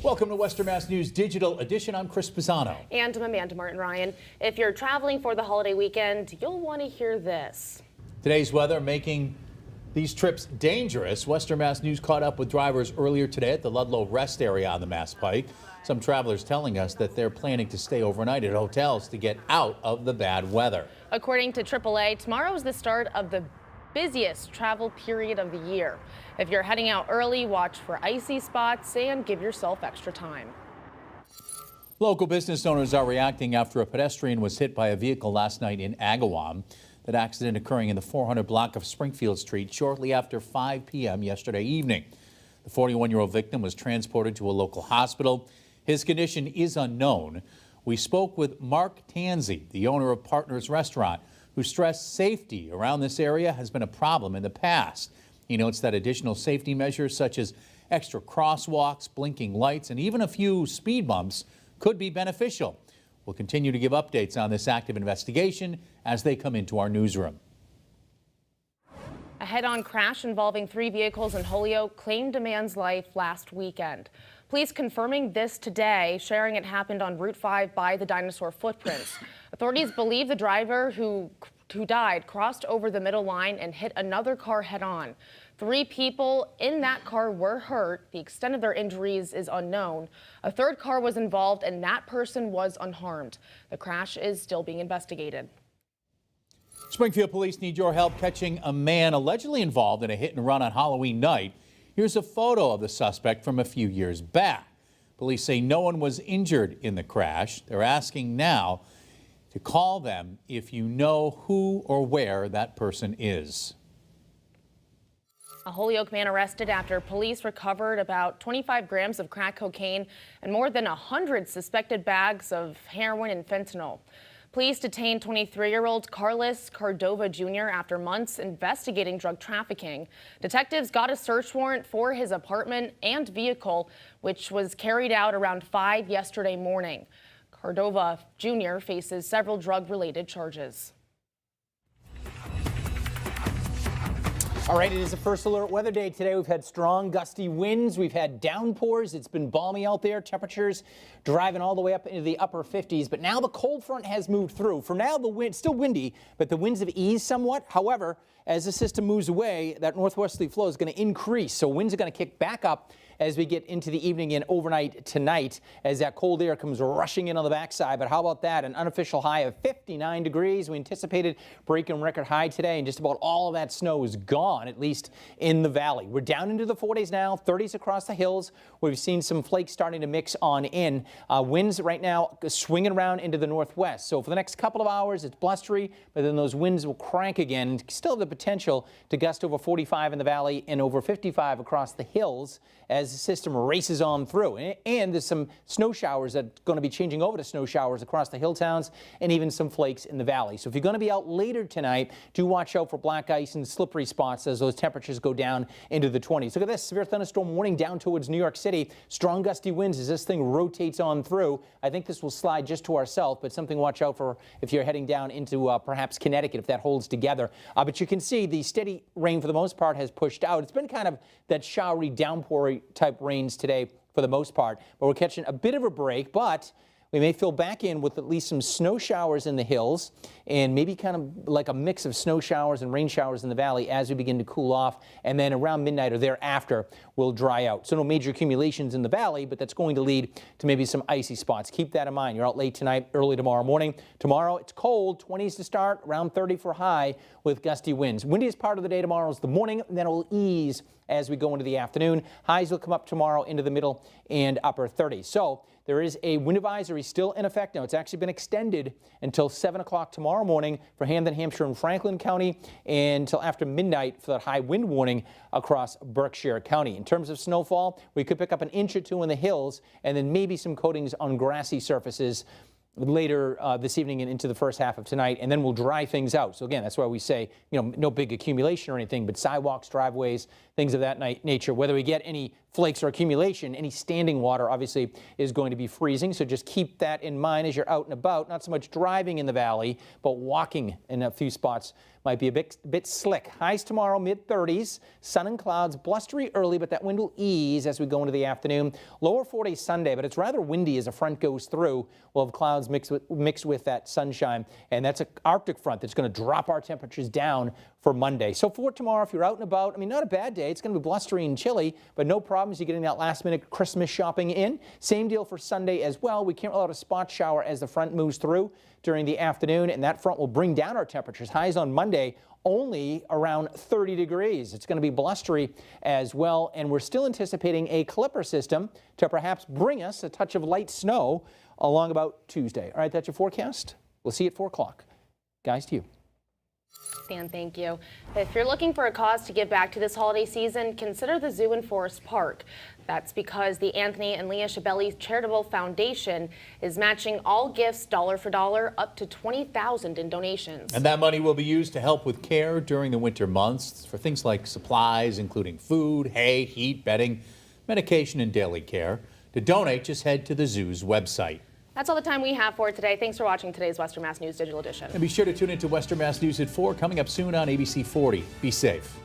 Welcome to Western Mass News Digital Edition. I'm Chris Pisano. And I'm Amanda Martin Ryan. If you're traveling for the holiday weekend, you'll want to hear this. Today's weather making these trips dangerous. Western Mass News caught up with drivers earlier today at the Ludlow Rest area on the Mass Pike. Some travelers telling us that they're planning to stay overnight at hotels to get out of the bad weather. According to AAA, tomorrow is the start of the busiest travel period of the year. If you're heading out early, watch for icy spots and give yourself extra time. Local business owners are reacting after a pedestrian was hit by a vehicle last night in Agawam. That accident occurring in the 400 block of Springfield Street shortly after 5 p.m. yesterday evening. The 41-year-old victim was transported to a local hospital. His condition is unknown. We spoke with Mark Tanzi, the owner of Partners Restaurant, who stressed safety around this area has been a problem in the past. He notes that additional safety measures such as extra crosswalks, blinking lights, and even a few speed bumps could be beneficial. We'll continue to give updates on this active investigation as they come into our newsroom. A head-on crash involving 3 vehicles in Holyoke claimed a man's life last weekend. Police confirming this today, sharing it happened on Route 5 by the dinosaur footprints. Authorities believe the driver who died crossed over the middle line and hit another car head-on. 3 people in that car were hurt. The extent of their injuries is unknown. A 3rd car was involved and that person was unharmed. The crash is still being investigated. Springfield police need your help catching a man allegedly involved in a hit and run on Halloween night. Here's a photo of the suspect from a few years back. Police say no one was injured in the crash. They're asking now to call them if you know who or where that person is. A Holyoke man arrested after police recovered about 25 grams of crack cocaine and more than 100 suspected bags of heroin and fentanyl. Police detained 23-year-old Carlos Cordova Jr. after months investigating drug trafficking. Detectives got a search warrant for his apartment and vehicle, which was carried out around 5 yesterday morning. Cordova Jr. faces several drug-related charges. All right, it is a first alert weather day today. We've had strong gusty winds. We've had downpours. It's been balmy out there. Temperatures driving all the way up into the upper 50s. But now the cold front has moved through. For now, the wind still windy, but the winds have eased somewhat. However, as the system moves away, that northwesterly flow is going to increase. So winds are going to kick back up as we get into the evening and overnight tonight as that cold air comes rushing in on the backside. But how about that? An unofficial high of 59 degrees. We anticipated breaking record high today, and just about all of that snow is gone, at least in the valley. We're down into the 40s now, 30s across the hills. We've seen some flakes starting to mix on in. Winds right now swinging around into the northwest. So for the next couple of hours, it's blustery, but then those winds will crank again. Still have the potential to gust over 45 in the valley and over 55 across the hills as the system races on through. And there's some snow showers that are going to be changing over to snow showers across the hill towns and even some flakes in the valley. So if you're going to be out later tonight, do watch out for black ice and slippery spots as those temperatures go down into the 20s. Look at this severe thunderstorm warning down towards New York City. Strong gusty winds as this thing rotates on through. I think this will slide just to our south, but something to watch out for if you're heading down into perhaps Connecticut if that holds together. But you can see the steady rain for the most part has pushed out. It's been kind of that showery, downpoury type rains today for the most part, but we're catching a bit of a break, but we may fill back in with at least some snow showers in the hills and maybe kind of like a mix of snow showers and rain showers in the valley as we begin to cool off, and then around midnight or thereafter will dry out. So no major accumulations in the valley, but that's going to lead to maybe some icy spots. Keep that in mind. You're out late tonight, early tomorrow morning. Tomorrow it's cold, 20s to start, around 30 for high with gusty winds. Windiest part of the day tomorrow is the morning, and then it will ease as we go into the afternoon. Highs will come up tomorrow into the middle and upper 30s. So there is a wind advisory still in effect now. It's actually been extended until 7 o'clock tomorrow morning for Hampden, Hampshire, and Franklin County, and until after midnight for that high wind warning across Berkshire County. In terms of snowfall, we could pick up an inch or 2 in the hills, and then maybe some coatings on grassy surfaces later this evening and into the first half of tonight, and then we'll dry things out. So again, that's why we say, you know, no big accumulation or anything, but sidewalks, driveways, things of that nature. Whether we get any flakes or accumulation. Any standing water obviously is going to be freezing, so just keep that in mind as you're out and about. Not so much driving in the valley, but walking in a few spots might be a bit slick. Highs tomorrow, mid-30s, sun and clouds, blustery early, but that wind will ease as we go into the afternoon. Lower 40s Sunday, but it's rather windy as a front goes through. We'll have clouds mixed with that sunshine, and that's an Arctic front that's going to drop our temperatures down for Monday. So for tomorrow, if you're out and about, I mean, not a bad day. It's going to be blustery and chilly, but no problems. You're getting that last-minute Christmas shopping in. Same deal for Sunday as well. We can't rule out a spot shower as the front moves through during the afternoon, and that front will bring down our temperatures. Highs on Monday only around 30 degrees. It's going to be blustery as well, and we're still anticipating a clipper system to perhaps bring us a touch of light snow along about Tuesday. All right, that's your forecast. We'll see you at 4 o'clock. Guys, to you. Stan, thank you. If you're looking for a cause to give back to this holiday season, consider the Zoo and Forest Park. That's because the Anthony and Leah Shabelli Charitable Foundation is matching all gifts dollar for dollar up to $20,000 in donations. And that money will be used to help with care during the winter months for things like supplies, including food, hay, heat, bedding, medication, and daily care. To donate, just head to the zoo's website. That's all the time we have for today. Thanks for watching today's Western Mass News Digital Edition. And be sure to tune into Western Mass News at 4, coming up soon on ABC 40. Be safe.